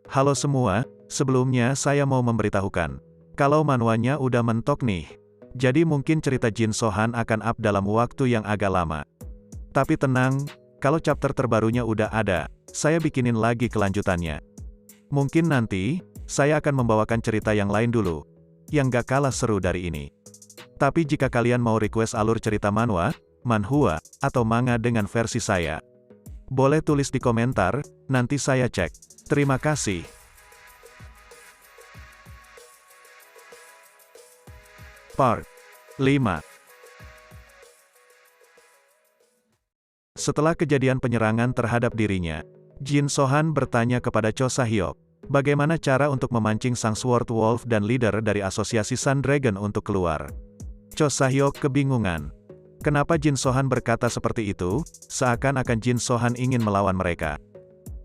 Halo semua, sebelumnya saya mau memberitahukan. Kalau manualnya udah mentok nih. Jadi mungkin cerita Jin So-han akan up dalam waktu yang agak lama. Tapi tenang, kalau chapter terbarunya udah ada, saya bikinin lagi kelanjutannya. Mungkin nanti, saya akan membawakan cerita yang lain dulu, yang gak kalah seru dari ini. Tapi jika kalian mau request alur cerita manhwa, atau manga dengan versi saya, boleh tulis di komentar, nanti saya cek. Terima kasih. Part 5. Setelah kejadian penyerangan terhadap dirinya, Jin So-han bertanya kepada Cho Sa-hyuk, bagaimana cara untuk memancing sang Sword Wolf dan leader dari asosiasi Sun Dragon untuk keluar. Cho Sa-hyuk kebingungan. Kenapa Jin So-han berkata seperti itu, seakan-akan Jin So-han ingin melawan mereka.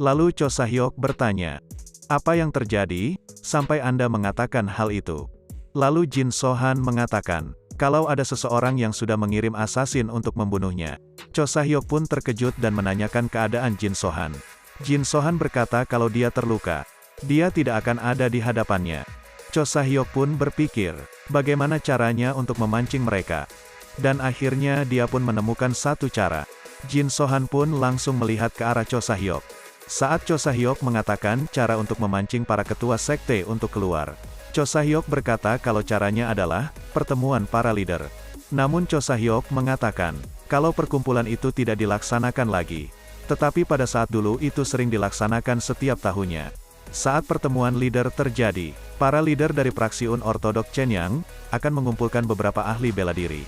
Lalu Cho Sa-hyuk bertanya, apa yang terjadi, sampai Anda mengatakan hal itu? Lalu Jin So-han mengatakan, kalau ada seseorang yang sudah mengirim asasin untuk membunuhnya. Cho Sa-hyuk pun terkejut dan menanyakan keadaan Jin So-han. Jin So-han berkata kalau dia terluka. Dia tidak akan ada di hadapannya. Cho Sa-hyuk pun berpikir, bagaimana caranya untuk memancing mereka. Dan akhirnya dia pun menemukan satu cara. Jin So-han pun langsung melihat ke arah Cho Sa-hyuk. Saat Cho Sa-hyuk mengatakan cara untuk memancing para ketua sekte untuk keluar, Cho Sa-hyuk berkata kalau caranya adalah pertemuan para leader. Namun Cho Sa-hyuk mengatakan, kalau perkumpulan itu tidak dilaksanakan lagi. Tetapi pada saat dulu itu sering dilaksanakan setiap tahunnya. Saat pertemuan leader terjadi, para leader dari Praksiun Ortodok Chenyang akan mengumpulkan beberapa ahli bela diri.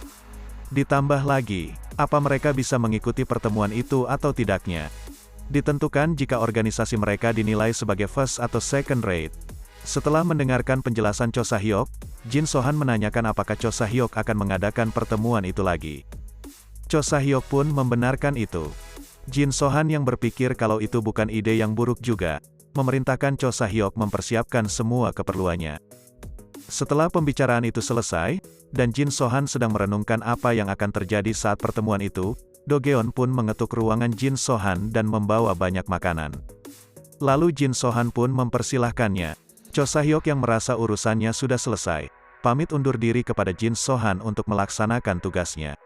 Ditambah lagi, apa mereka bisa mengikuti pertemuan itu atau tidaknya. Ditentukan jika organisasi mereka dinilai sebagai first atau second rate. Setelah mendengarkan penjelasan Cho Sa-hyuk, Jin So-han menanyakan apakah Cho Sa-hyuk akan mengadakan pertemuan itu lagi. Cho Sa-hyuk pun membenarkan itu. Jin So-han yang berpikir kalau itu bukan ide yang buruk juga, memerintahkan Cho Sa-hyuk mempersiapkan semua keperluannya. Setelah pembicaraan itu selesai, dan Jin So-han sedang merenungkan apa yang akan terjadi saat pertemuan itu, Do-geon pun mengetuk ruangan Jin So-han dan membawa banyak makanan. Lalu Jin So-han pun mempersilahkannya. Cho Sa-hyuk yang merasa urusannya sudah selesai, pamit undur diri kepada Jin So-han untuk melaksanakan tugasnya.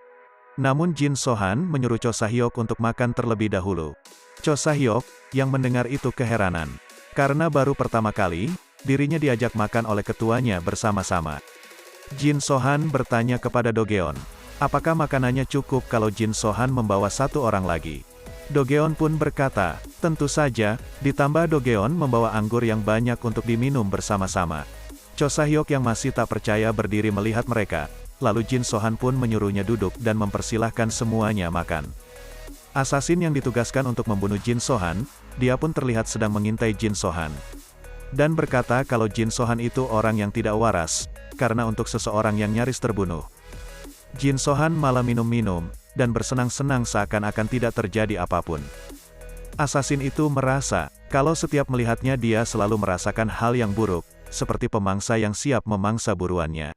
Namun Jin So-han menyuruh Cho Sa-hyuk untuk makan terlebih dahulu. Cho Sa-hyuk, yang mendengar itu keheranan. Karena baru pertama kali, dirinya diajak makan oleh ketuanya bersama-sama. Jin So-han bertanya kepada Do-geon, apakah makanannya cukup kalau Jin So-han membawa satu orang lagi? Do-geon pun berkata, tentu saja, ditambah Do-geon membawa anggur yang banyak untuk diminum bersama-sama. Cho Sa-hyuk yang masih tak percaya berdiri melihat mereka, lalu Jin So-han pun menyuruhnya duduk dan mempersilahkan semuanya makan. Asasin yang ditugaskan untuk membunuh Jin So-han, dia pun terlihat sedang mengintai Jin So-han. Dan berkata kalau Jin So-han itu orang yang tidak waras, karena untuk seseorang yang nyaris terbunuh. Jin So-han malah minum-minum, dan bersenang-senang seakan-akan tidak terjadi apapun. Asasin itu merasa, kalau setiap melihatnya dia selalu merasakan hal yang buruk, seperti pemangsa yang siap memangsa buruannya.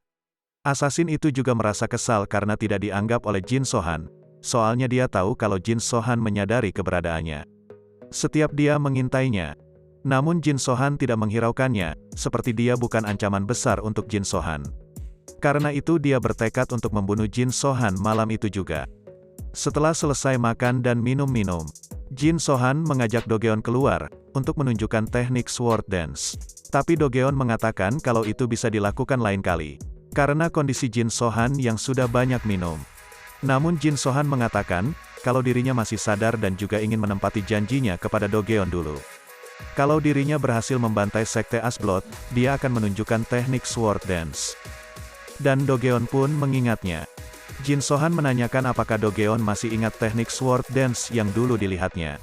Asasin itu juga merasa kesal karena tidak dianggap oleh Jin So-han, soalnya dia tahu kalau Jin So-han menyadari keberadaannya. Setiap dia mengintainya. Namun Jin So-han tidak menghiraukannya, seperti dia bukan ancaman besar untuk Jin So-han. Karena itu dia bertekad untuk membunuh Jin So-han malam itu juga. Setelah selesai makan dan minum-minum, Jin So-han mengajak Do-geon keluar, untuk menunjukkan teknik sword dance. Tapi Do-geon mengatakan kalau itu bisa dilakukan lain kali, karena kondisi Jin So-han yang sudah banyak minum. Namun Jin So-han mengatakan, kalau dirinya masih sadar dan juga ingin menempati janjinya kepada Do-geon dulu. Kalau dirinya berhasil membantai sekte Asblood, dia akan menunjukkan teknik sword dance. Dan Do-geon pun mengingatnya. Jin So-han menanyakan apakah Do-geon masih ingat teknik sword dance yang dulu dilihatnya.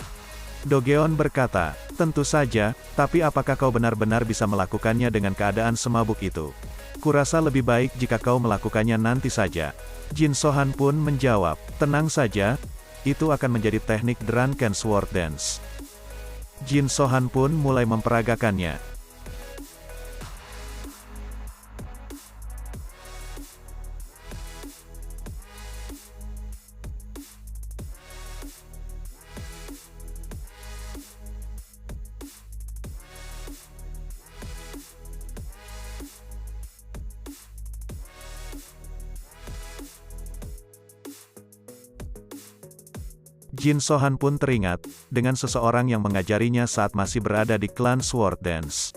Do-geon berkata, tentu saja, tapi apakah kau benar-benar bisa melakukannya dengan keadaan semabuk itu? Kurasa lebih baik jika kau melakukannya nanti saja. Jin So-han pun menjawab, tenang saja, itu akan menjadi teknik drunken sword dance. Jin So-han pun mulai memperagakannya. Jin Sohan pun teringat, dengan seseorang yang mengajarinya saat masih berada di klan Sword Dance.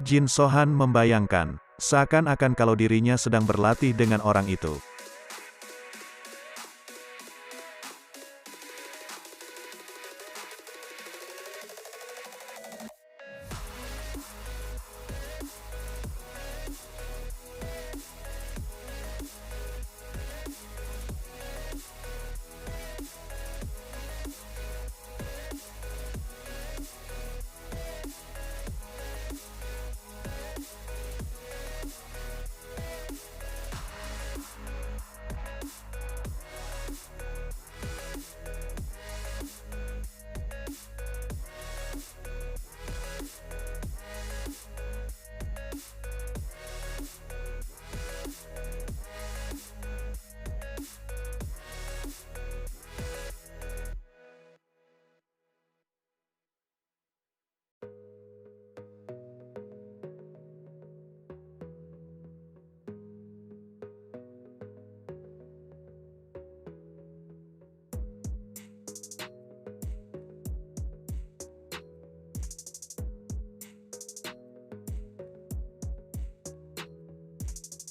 Jin Sohan membayangkan, seakan-akan kalau dirinya sedang berlatih dengan orang itu.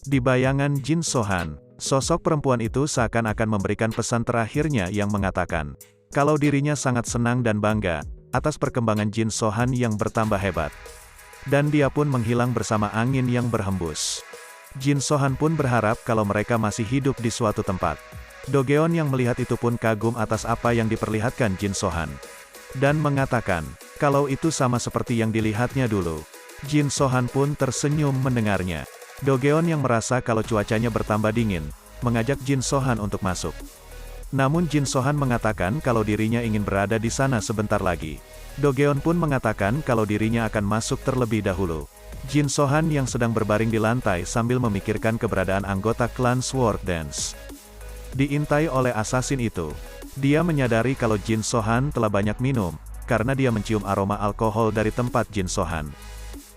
Di bayangan Jin Sohan, sosok perempuan itu seakan-akan memberikan pesan terakhirnya yang mengatakan, kalau dirinya sangat senang dan bangga, atas perkembangan Jin Sohan yang bertambah hebat. Dan dia pun menghilang bersama angin yang berhembus. Jin Sohan pun berharap kalau mereka masih hidup di suatu tempat. Dogeon yang melihat itu pun kagum atas apa yang diperlihatkan Jin Sohan. Dan mengatakan, kalau itu sama seperti yang dilihatnya dulu. Jin Sohan pun tersenyum mendengarnya. Dogeon yang merasa kalau cuacanya bertambah dingin, mengajak Jin Sohan untuk masuk. Namun Jin Sohan mengatakan kalau dirinya ingin berada di sana sebentar lagi. Dogeon pun mengatakan kalau dirinya akan masuk terlebih dahulu. Jin Sohan yang sedang berbaring di lantai sambil memikirkan keberadaan anggota klan Sword Dance. Diintai oleh assassin itu. Dia menyadari kalau Jin Sohan telah banyak minum, karena dia mencium aroma alkohol dari tempat Jin Sohan.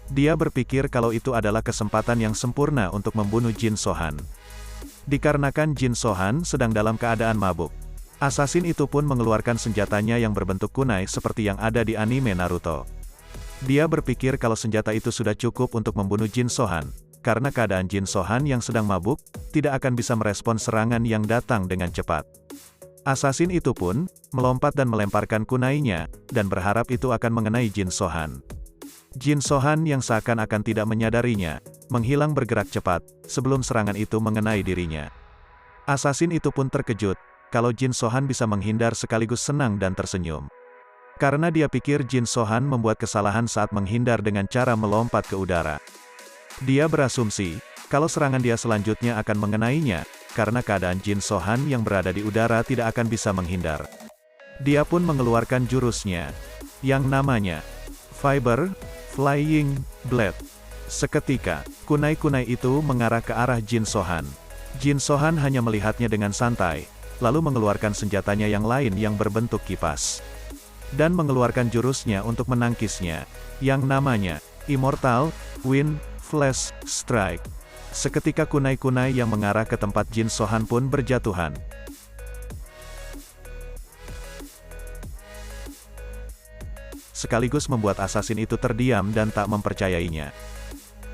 Dia berpikir kalau itu adalah kesempatan yang sempurna untuk membunuh Jin Sohan. Dikarenakan Jin Sohan sedang dalam keadaan mabuk. Assassin itu pun mengeluarkan senjatanya yang berbentuk kunai seperti yang ada di anime Naruto. Dia berpikir kalau senjata itu sudah cukup untuk membunuh Jin Sohan, karena keadaan Jin Sohan yang sedang mabuk, tidak akan bisa merespon serangan yang datang dengan cepat. Assassin itu pun, melompat dan melemparkan kunainya, dan berharap itu akan mengenai Jin Sohan. Jin Sohan yang seakan-akan tidak menyadarinya, menghilang bergerak cepat, sebelum serangan itu mengenai dirinya. Assassin itu pun terkejut, kalau Jin Sohan bisa menghindar sekaligus senang dan tersenyum. Karena dia pikir Jin Sohan membuat kesalahan saat menghindar dengan cara melompat ke udara. Dia berasumsi, kalau serangan dia selanjutnya akan mengenainya, karena keadaan Jin Sohan yang berada di udara tidak akan bisa menghindar. Dia pun mengeluarkan jurusnya, yang namanya Fiber Flying Blade. Seketika, kunai-kunai itu mengarah ke arah Jin Sohan. Jin Sohan hanya melihatnya dengan santai, lalu mengeluarkan senjatanya yang lain yang berbentuk kipas. Dan mengeluarkan jurusnya untuk menangkisnya, yang namanya Immortal Wind Flash Strike. Seketika kunai-kunai yang mengarah ke tempat Jin Sohan pun berjatuhan. Sekaligus membuat assassin itu terdiam dan tak mempercayainya.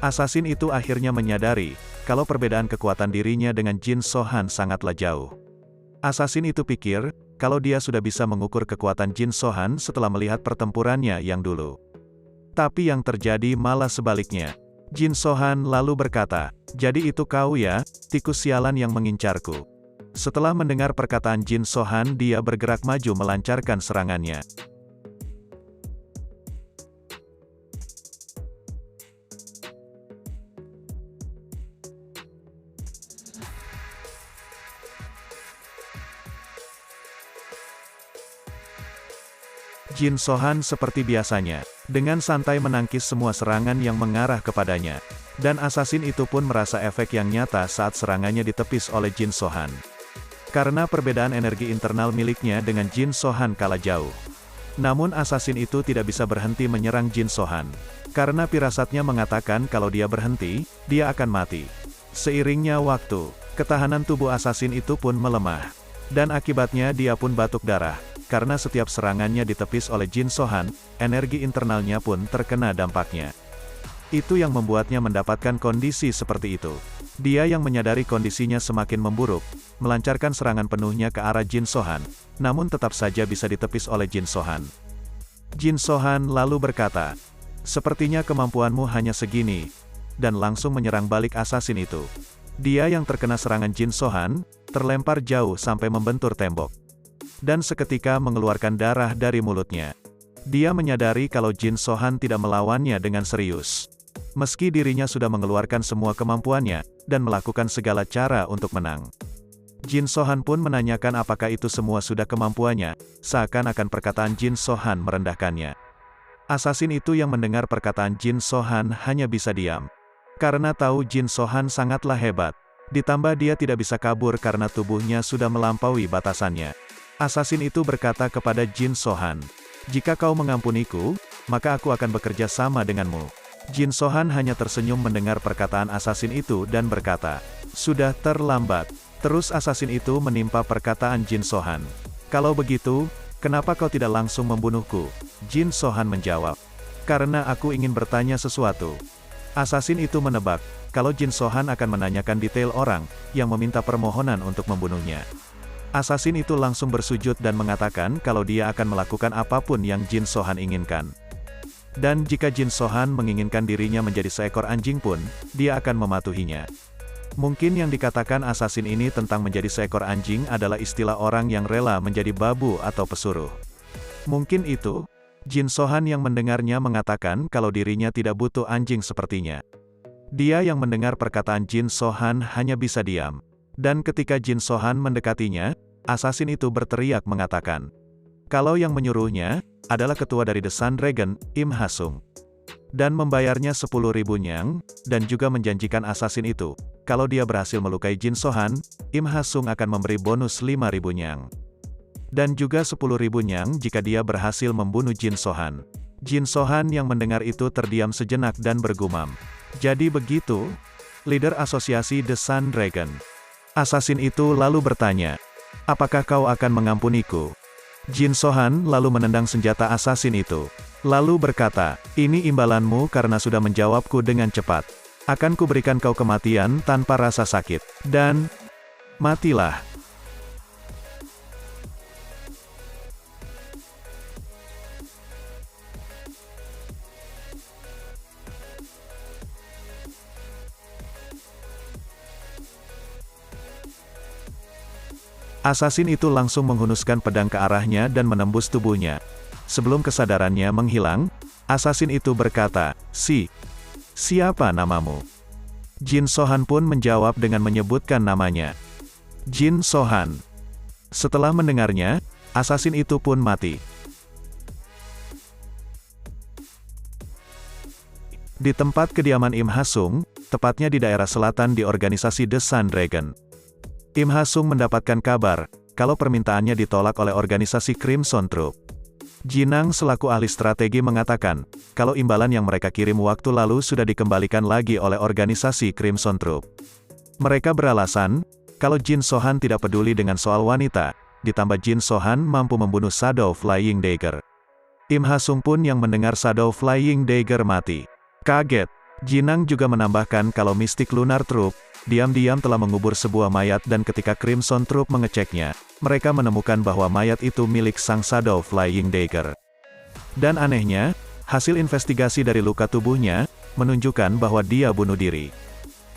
Assassin itu akhirnya menyadari, kalau perbedaan kekuatan dirinya dengan Jin Sohan sangatlah jauh. Assassin itu pikir, kalau dia sudah bisa mengukur kekuatan Jin Sohan setelah melihat pertempurannya yang dulu. Tapi yang terjadi malah sebaliknya. Jin Sohan lalu berkata, jadi itu kau ya, tikus sialan yang mengincarku. Setelah mendengar perkataan Jin Sohan, dia bergerak maju melancarkan serangannya. Jin Sohan seperti biasanya, dengan santai menangkis semua serangan yang mengarah kepadanya. Dan assassin itu pun merasa efek yang nyata saat serangannya ditepis oleh Jin Sohan. karena perbedaan energi internal miliknya dengan Jin Sohan kalah jauh. Namun assassin itu tidak bisa berhenti menyerang Jin Sohan. Karena firasatnya mengatakan kalau dia berhenti, dia akan mati. Seiringnya waktu, ketahanan tubuh assassin itu pun melemah. Dan akibatnya dia pun batuk darah. Karena setiap serangannya ditepis oleh Jin Sohan, energi internalnya pun terkena dampaknya. Itu yang membuatnya mendapatkan kondisi seperti itu. Dia yang menyadari kondisinya semakin memburuk, melancarkan serangan penuhnya ke arah Jin Sohan, namun tetap saja bisa ditepis oleh Jin Sohan. Jin Sohan lalu berkata, "Sepertinya kemampuanmu hanya segini," dan langsung menyerang balik assassin itu. Dia yang terkena serangan Jin Sohan, terlempar jauh sampai membentur tembok. Dan seketika mengeluarkan darah dari mulutnya. Dia menyadari kalau Jin Sohan tidak melawannya dengan serius. Meski dirinya sudah mengeluarkan semua kemampuannya, dan melakukan segala cara untuk menang. Jin Sohan pun menanyakan apakah itu semua sudah kemampuannya, seakan-akan perkataan Jin Sohan merendahkannya. Assassin itu yang mendengar perkataan Jin Sohan hanya bisa diam. Karena tahu Jin Sohan sangatlah hebat. Ditambah dia tidak bisa kabur karena tubuhnya sudah melampaui batasannya. Assassin itu berkata kepada Jin Sohan, "Jika kau mengampuniku, maka aku akan bekerja sama denganmu." Jin Sohan hanya tersenyum mendengar perkataan assassin itu dan berkata, "Sudah terlambat." Terus assassin itu menimpa perkataan Jin Sohan. "Kalau begitu, kenapa kau tidak langsung membunuhku?" Jin Sohan menjawab, "Karena aku ingin bertanya sesuatu." Assassin itu menebak, kalau Jin Sohan akan menanyakan detail orang, yang meminta permohonan untuk membunuhnya. Assassin itu langsung bersujud dan mengatakan kalau dia akan melakukan apapun yang Jin Sohan inginkan. Dan jika Jin Sohan menginginkan dirinya menjadi seekor anjing pun, dia akan mematuhinya. Mungkin yang dikatakan assassin ini tentang menjadi seekor anjing adalah istilah orang yang rela menjadi babu atau pesuruh. Mungkin itu, Jin Sohan yang mendengarnya mengatakan kalau dirinya tidak butuh anjing sepertinya. Dia yang mendengar perkataan Jin Sohan hanya bisa diam. Dan ketika Jin Sohan mendekatinya, assassin itu berteriak mengatakan, kalau yang menyuruhnya adalah ketua dari The Sun Dragon, Im Ha-sung. Dan membayarnya 10.000 nyang, dan juga menjanjikan assassin itu, kalau dia berhasil melukai Jin Sohan, Im Ha-sung akan memberi bonus 5.000 nyang. Dan juga 10.000 nyang jika dia berhasil membunuh Jin Sohan. Jin Sohan yang mendengar itu terdiam sejenak dan bergumam. Jadi begitu? Leader asosiasi The Sun Dragon. Assassin itu lalu bertanya, apakah kau akan mengampuniku? Jin Sohan lalu menendang senjata assassin itu. Lalu berkata, ini imbalanmu karena sudah menjawabku dengan cepat. Akan kuberikan kau kematian tanpa rasa sakit. Dan, matilah. Assassin itu langsung menghunuskan pedang ke arahnya dan menembus tubuhnya. Sebelum kesadarannya menghilang, assassin itu berkata, siapa namamu? Jin Sohan pun menjawab dengan menyebutkan namanya. Jin Sohan. Setelah mendengarnya, assassin itu pun mati. Di tempat kediaman Im Ha-sung, tepatnya di daerah selatan di organisasi The Sun Dragon. Im Ha-sung mendapatkan kabar, kalau permintaannya ditolak oleh organisasi Crimson Troop. Jinang selaku ahli strategi mengatakan, kalau imbalan yang mereka kirim waktu lalu sudah dikembalikan lagi oleh organisasi Crimson Troop. Mereka beralasan, kalau Jin Sohan tidak peduli dengan soal wanita, ditambah Jin Sohan mampu membunuh Shadow Flying Dagger. Im Ha-sung pun yang mendengar Shadow Flying Dagger mati. Kaget. Jinang juga menambahkan kalau Mystic Lunar Troop, diam-diam telah mengubur sebuah mayat dan ketika Crimson Troop mengeceknya, mereka menemukan bahwa mayat itu milik sang Shadow Flying Dagger. Dan anehnya, hasil investigasi dari luka tubuhnya, menunjukkan bahwa dia bunuh diri.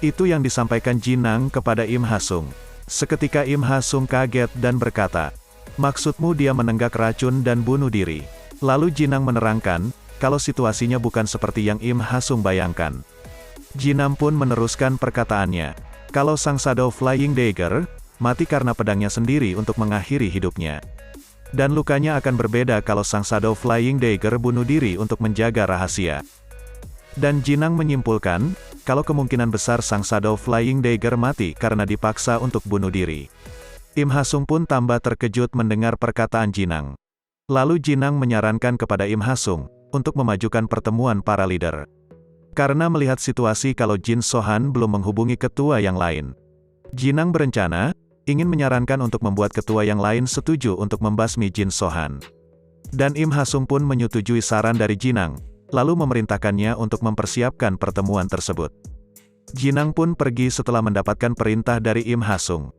Itu yang disampaikan Jinang kepada Im Ha-sung. Seketika Im Ha-sung kaget dan berkata, maksudmu dia menenggak racun dan bunuh diri. Lalu Jinang menerangkan, kalau situasinya bukan seperti yang Im Ha-sung bayangkan. Jinang pun meneruskan perkataannya. Kalau sang Shadow Flying Dagger, mati karena pedangnya sendiri untuk mengakhiri hidupnya. Dan lukanya akan berbeda kalau sang Shadow Flying Dagger bunuh diri untuk menjaga rahasia. Dan Jinang menyimpulkan, kalau kemungkinan besar sang Shadow Flying Dagger mati karena dipaksa untuk bunuh diri. Im Hasung pun tambah terkejut mendengar perkataan Jinang. Lalu Jinang menyarankan kepada Im Hasung untuk memajukan pertemuan para leader. Karena melihat situasi kalau Jin So-han belum menghubungi ketua yang lain, Jinang berencana ingin menyarankan untuk membuat ketua yang lain setuju untuk membasmi Jin So-han. Dan Im Hasung pun menyetujui saran dari Jinang, lalu memerintahkannya untuk mempersiapkan pertemuan tersebut. Jinang pun pergi setelah mendapatkan perintah dari Im Hasung.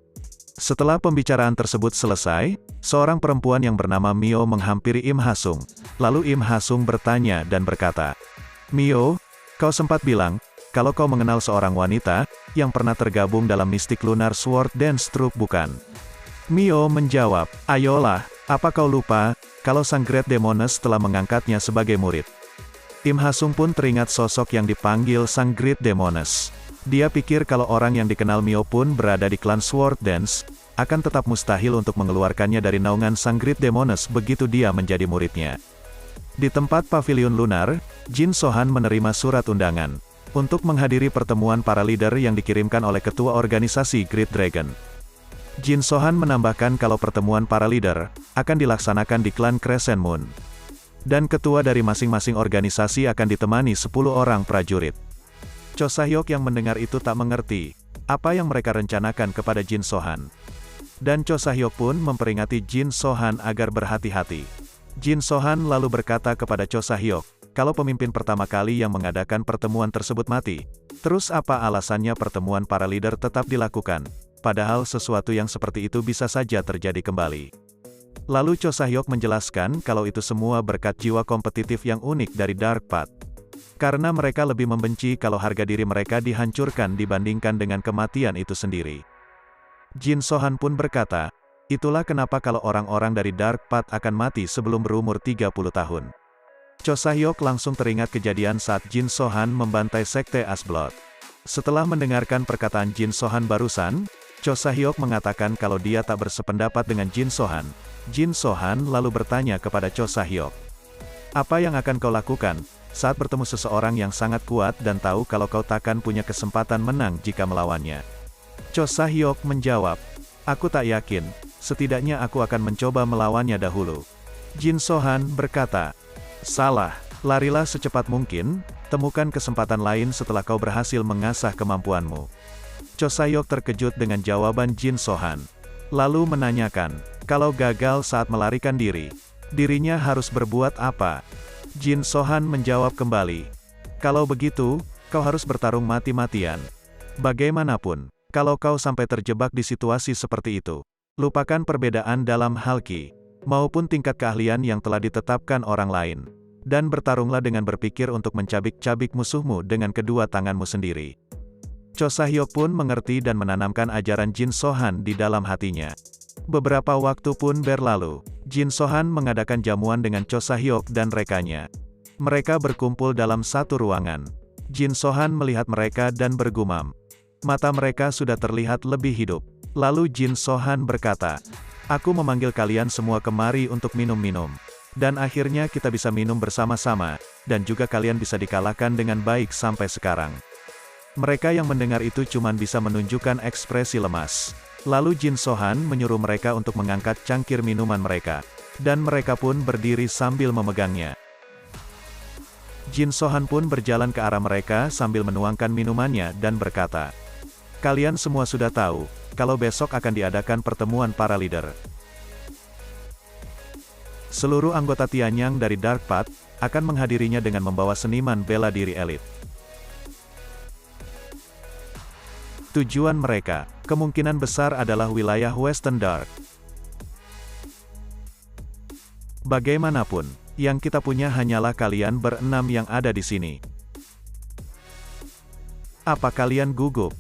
Setelah pembicaraan tersebut selesai, seorang perempuan yang bernama Mio menghampiri Im Hasung. Lalu Im Hasung bertanya dan berkata, "Mio, kau sempat bilang, kalau kau mengenal seorang wanita, yang pernah tergabung dalam Mystic Lunar Sword Dance Troupe bukan?" Mio menjawab, "Ayolah, apa kau lupa, kalau Sang Great Demoness telah mengangkatnya sebagai murid." Im Hasung pun teringat sosok yang dipanggil Sang Great Demoness. Dia pikir kalau orang yang dikenal Mio pun berada di klan Sword Dance, akan tetap mustahil untuk mengeluarkannya dari naungan Sang Great Demoness begitu dia menjadi muridnya. Di tempat pavilion lunar, Jin So-han menerima surat undangan untuk menghadiri pertemuan para leader yang dikirimkan oleh ketua organisasi Great Dragon. Jin So-han menambahkan kalau pertemuan para leader akan dilaksanakan di klan Crescent Moon. Dan ketua dari masing-masing organisasi akan ditemani 10 orang prajurit. Cho Sa-hyuk yang mendengar itu tak mengerti apa yang mereka rencanakan kepada Jin So-han. Dan Cho Sa-hyuk pun memperingati Jin So-han agar berhati-hati. Jin So-han lalu berkata kepada Cho Sa-hyuk, kalau pemimpin pertama kali yang mengadakan pertemuan tersebut mati, terus apa alasannya pertemuan para leader tetap dilakukan, padahal sesuatu yang seperti itu bisa saja terjadi kembali. Lalu Cho Sa-hyuk menjelaskan kalau itu semua berkat jiwa kompetitif yang unik dari Dark Path. Karena mereka lebih membenci kalau harga diri mereka dihancurkan dibandingkan dengan kematian itu sendiri. Jin So-han pun berkata, itulah kenapa kalau orang-orang dari Dark Path akan mati sebelum berumur 30 tahun. Cho Sa-hyuk langsung teringat kejadian saat Jin So-han membantai sekte Asblood. Setelah mendengarkan perkataan Jin So-han barusan, Cho Sa-hyuk mengatakan kalau dia tak bersependapat dengan Jin So-han. Jin So-han lalu bertanya kepada Cho Sa-hyuk, apa yang akan kau lakukan saat bertemu seseorang yang sangat kuat dan tahu kalau kau takkan punya kesempatan menang jika melawannya? Cho Sa-hyuk menjawab, aku tak yakin, setidaknya aku akan mencoba melawannya dahulu. Jin So-han berkata, salah, larilah secepat mungkin, temukan kesempatan lain setelah kau berhasil mengasah kemampuanmu. Cho Sa-hyuk terkejut dengan jawaban Jin So-han. Lalu menanyakan, kalau gagal saat melarikan diri, dirinya harus berbuat apa? Jin So-han menjawab kembali, kalau begitu, kau harus bertarung mati-matian. Bagaimanapun, kalau kau sampai terjebak di situasi seperti itu, lupakan perbedaan dalam hal ki, maupun tingkat keahlian yang telah ditetapkan orang lain. Dan bertarunglah dengan berpikir untuk mencabik-cabik musuhmu dengan kedua tanganmu sendiri. Cho Sa-hyuk pun mengerti dan menanamkan ajaran Jin So-han di dalam hatinya. Beberapa waktu pun berlalu, Jin So-han mengadakan jamuan dengan Cho Sa-hyuk dan rekannya. Mereka berkumpul dalam satu ruangan. Jin So-han melihat mereka dan bergumam. Mata mereka sudah terlihat lebih hidup. Lalu Jin So-han berkata, aku memanggil kalian semua kemari untuk minum-minum. Dan akhirnya kita bisa minum bersama-sama, dan juga kalian bisa dikalahkan dengan baik sampai sekarang. Mereka yang mendengar itu cuma bisa menunjukkan ekspresi lemas. Lalu Jin So-han menyuruh mereka untuk mengangkat cangkir minuman mereka. Dan mereka pun berdiri sambil memegangnya. Jin So-han pun berjalan ke arah mereka sambil menuangkan minumannya dan berkata, kalian semua sudah tahu, kalau besok akan diadakan pertemuan para leader. Seluruh anggota Tianyang dari Dark Path akan menghadirinya dengan membawa seniman bela diri elit. Tujuan mereka, kemungkinan besar adalah wilayah Western Dark. Bagaimanapun, yang kita punya hanyalah kalian berenam yang ada di sini. Apa kalian gugup?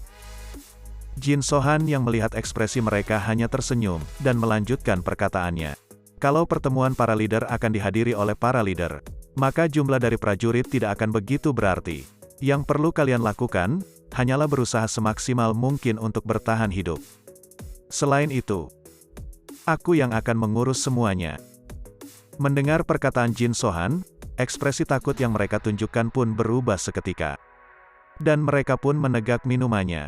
Jin So-han yang melihat ekspresi mereka hanya tersenyum, dan melanjutkan perkataannya. Kalau pertemuan para leader akan dihadiri oleh para leader, maka jumlah dari prajurit tidak akan begitu berarti. Yang perlu kalian lakukan, hanyalah berusaha semaksimal mungkin untuk bertahan hidup. Selain itu, aku yang akan mengurus semuanya. Mendengar perkataan Jin So-han, ekspresi takut yang mereka tunjukkan pun berubah seketika. Dan mereka pun menegak minumannya.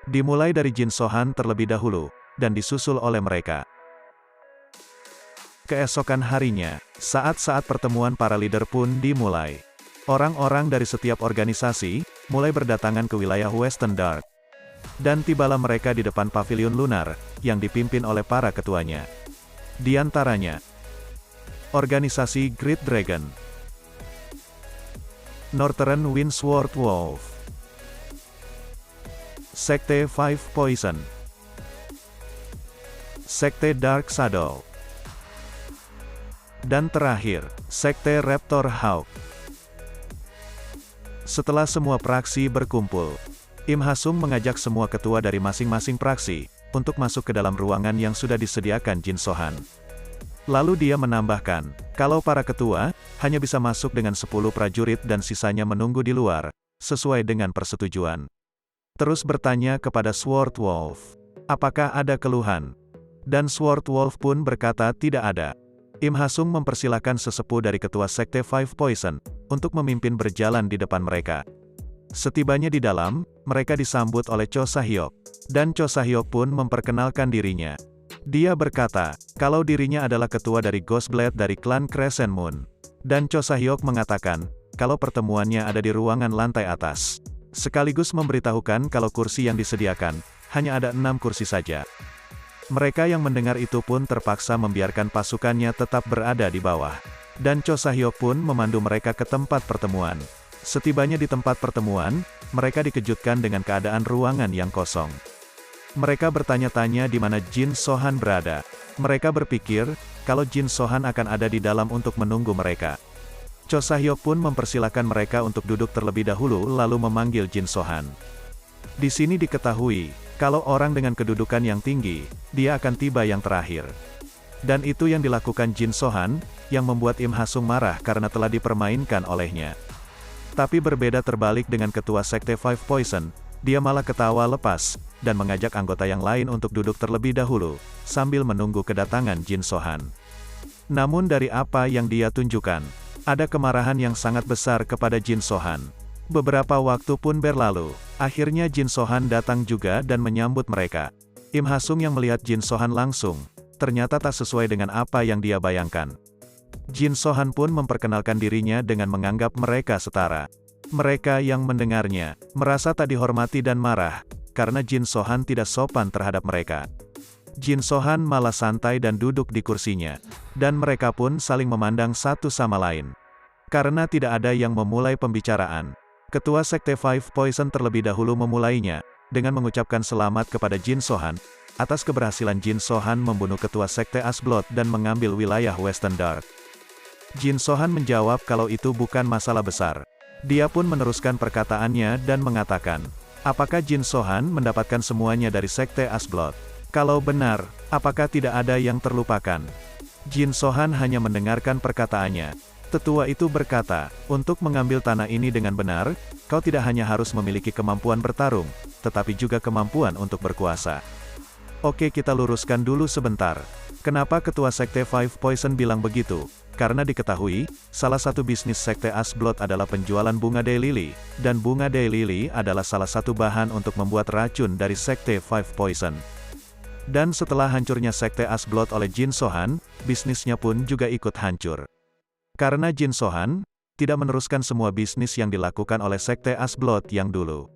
Dimulai dari Jin So-han terlebih dahulu, dan disusul oleh mereka. Keesokan harinya, saat-saat pertemuan para leader pun dimulai. Orang-orang dari setiap organisasi, mulai berdatangan ke wilayah Western Dark. Dan tibalah mereka di depan pavilion lunar, yang dipimpin oleh para ketuanya. Di antaranya, organisasi Great Dragon, Northern Windsword Wolf, Sekte Five Poison, Sekte Dark Shadow, dan terakhir, Sekte Raptor Hawk. Setelah semua praksi berkumpul, Im Ha-sung mengajak semua ketua dari masing-masing praksi, untuk masuk ke dalam ruangan yang sudah disediakan Jin So-han. Lalu dia menambahkan, kalau para ketua, hanya bisa masuk dengan 10 prajurit dan sisanya menunggu di luar, sesuai dengan persetujuan. Terus bertanya kepada Sword Wolf, apakah ada keluhan? Dan Sword Wolf pun berkata tidak ada. Im Ha-sung mempersilahkan sesepuh dari ketua Sekte Five Poison, untuk memimpin berjalan di depan mereka. Setibanya di dalam, mereka disambut oleh Cho Sa-hyok, dan Cho Sa-hyok pun memperkenalkan dirinya. Dia berkata, kalau dirinya adalah ketua dari Ghostblade dari klan Crescent Moon. Dan Cho Sa-hyok mengatakan, kalau pertemuannya ada di ruangan lantai atas. Sekaligus memberitahukan kalau kursi yang disediakan, hanya ada 6 kursi saja. Mereka yang mendengar itu pun terpaksa membiarkan pasukannya tetap berada di bawah. Dan Cho Sa-hyok pun memandu mereka ke tempat pertemuan. Setibanya di tempat pertemuan, mereka dikejutkan dengan keadaan ruangan yang kosong. Mereka bertanya-tanya di mana Jin So-han berada. Mereka berpikir, kalau Jin So-han akan ada di dalam untuk menunggu mereka. Cho Sa-hyok pun mempersilahkan mereka untuk duduk terlebih dahulu lalu memanggil Jin So-han. Di sini diketahui, kalau orang dengan kedudukan yang tinggi, dia akan tiba yang terakhir. Dan itu yang dilakukan Jin So-han, yang membuat Im Ha-sung marah karena telah dipermainkan olehnya. Tapi berbeda terbalik dengan ketua Sekte Five Poison, dia malah ketawa lepas, dan mengajak anggota yang lain untuk duduk terlebih dahulu, sambil menunggu kedatangan Jin So-han. Namun dari apa yang dia tunjukkan, ada kemarahan yang sangat besar kepada Jin So-han. Beberapa waktu pun berlalu, akhirnya Jin So-han datang juga dan menyambut mereka. Im Ha-sung yang melihat Jin So-han langsung, ternyata tak sesuai dengan apa yang dia bayangkan. Jin So-han pun memperkenalkan dirinya dengan menganggap mereka setara. Mereka yang mendengarnya, merasa tak dihormati dan marah, karena Jin So-han tidak sopan terhadap mereka. Jin So-han malah santai dan duduk di kursinya, dan mereka pun saling memandang satu sama lain. Karena tidak ada yang memulai pembicaraan, Ketua Sekte Five Poison terlebih dahulu memulainya, dengan mengucapkan selamat kepada Jin So-han, atas keberhasilan Jin So-han membunuh Ketua Sekte Ash-Blood dan mengambil wilayah Western Dark. Jin So-han menjawab kalau itu bukan masalah besar. Dia pun meneruskan perkataannya dan mengatakan, apakah Jin So-han mendapatkan semuanya dari Sekte Ash-Blood? Kalau benar, apakah tidak ada yang terlupakan? Jin So-han hanya mendengarkan perkataannya. Tetua itu berkata, untuk mengambil tanah ini dengan benar, kau tidak hanya harus memiliki kemampuan bertarung, tetapi juga kemampuan untuk berkuasa. Oke, kita luruskan dulu sebentar. Kenapa Ketua Sekte Five Poison bilang begitu? Karena diketahui, salah satu bisnis Sekte Ash-Blood adalah penjualan bunga daylily, dan bunga daylily adalah salah satu bahan untuk membuat racun dari Sekte Five Poison. Dan setelah hancurnya Sekte Ash-Blood oleh Jin So-han, bisnisnya pun juga ikut hancur. Karena Jin So-han tidak meneruskan semua bisnis yang dilakukan oleh Sekte Ash-Blood yang dulu.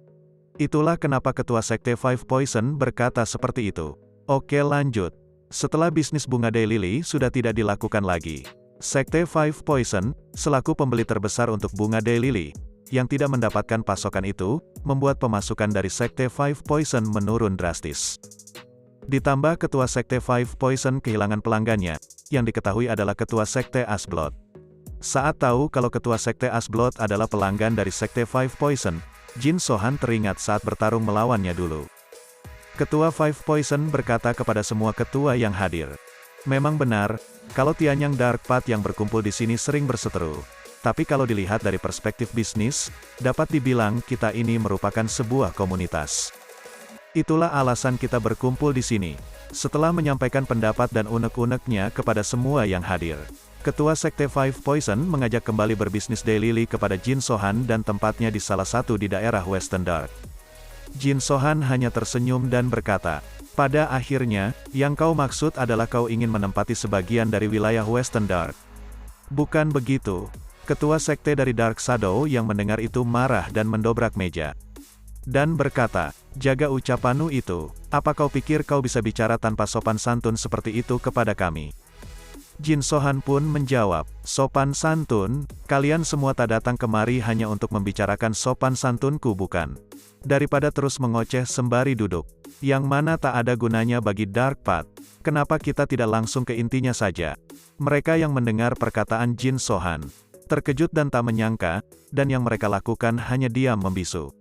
Itulah kenapa Ketua Sekte Five Poison berkata seperti itu. Oke, lanjut. Setelah bisnis bunga daylily sudah tidak dilakukan lagi, Sekte Five Poison, selaku pembeli terbesar untuk bunga daylily, yang tidak mendapatkan pasokan itu, membuat pemasukan dari Sekte Five Poison menurun drastis. Ditambah Ketua Sekte Five Poison kehilangan pelanggannya, yang diketahui adalah Ketua Sekte Ash-Blood. Saat tahu kalau Ketua Sekte Ash-Blood adalah pelanggan dari Sekte Five Poison, Jin So-han teringat saat bertarung melawannya dulu. Ketua Five Poison berkata kepada semua ketua yang hadir, memang benar, kalau Tianyang Dark Path yang berkumpul di sini sering berseteru. Tapi kalau dilihat dari perspektif bisnis, dapat dibilang kita ini merupakan sebuah komunitas. Itulah alasan kita berkumpul di sini. Setelah menyampaikan pendapat dan unek-uneknya kepada semua yang hadir, Ketua Sekte Five Poison mengajak kembali berbisnis daylily kepada Jin So-han dan tempatnya di salah satu di daerah Western Dark. Jin So-han hanya tersenyum dan berkata, Pada akhirnya, yang kau maksud adalah kau ingin menempati sebagian dari wilayah Western Dark. Bukan begitu. Ketua sekte dari Dark Shadow yang mendengar itu marah dan mendobrak meja. Dan berkata, jaga ucapanmu itu, apa kau pikir kau bisa bicara tanpa sopan santun seperti itu kepada kami? Jin Sohan pun menjawab, sopan santun, kalian semua tak datang kemari hanya untuk membicarakan sopan santunku bukan? Daripada terus mengoceh sembari duduk, yang mana tak ada gunanya bagi Dark Path, kenapa kita tidak langsung ke intinya saja? Mereka yang mendengar perkataan Jin Sohan, terkejut dan tak menyangka, dan yang mereka lakukan hanya diam membisu.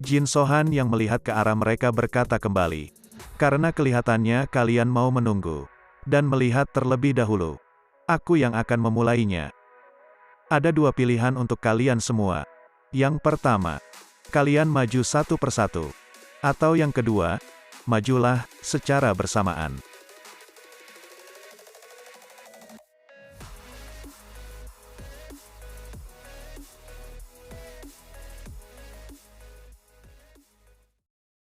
Jin Sohan yang melihat ke arah mereka berkata kembali, karena kelihatannya kalian mau menunggu dan melihat terlebih dahulu. Aku yang akan memulainya. Ada dua pilihan untuk kalian semua. Yang pertama, kalian maju satu persatu. Atau yang kedua, majulah secara bersamaan.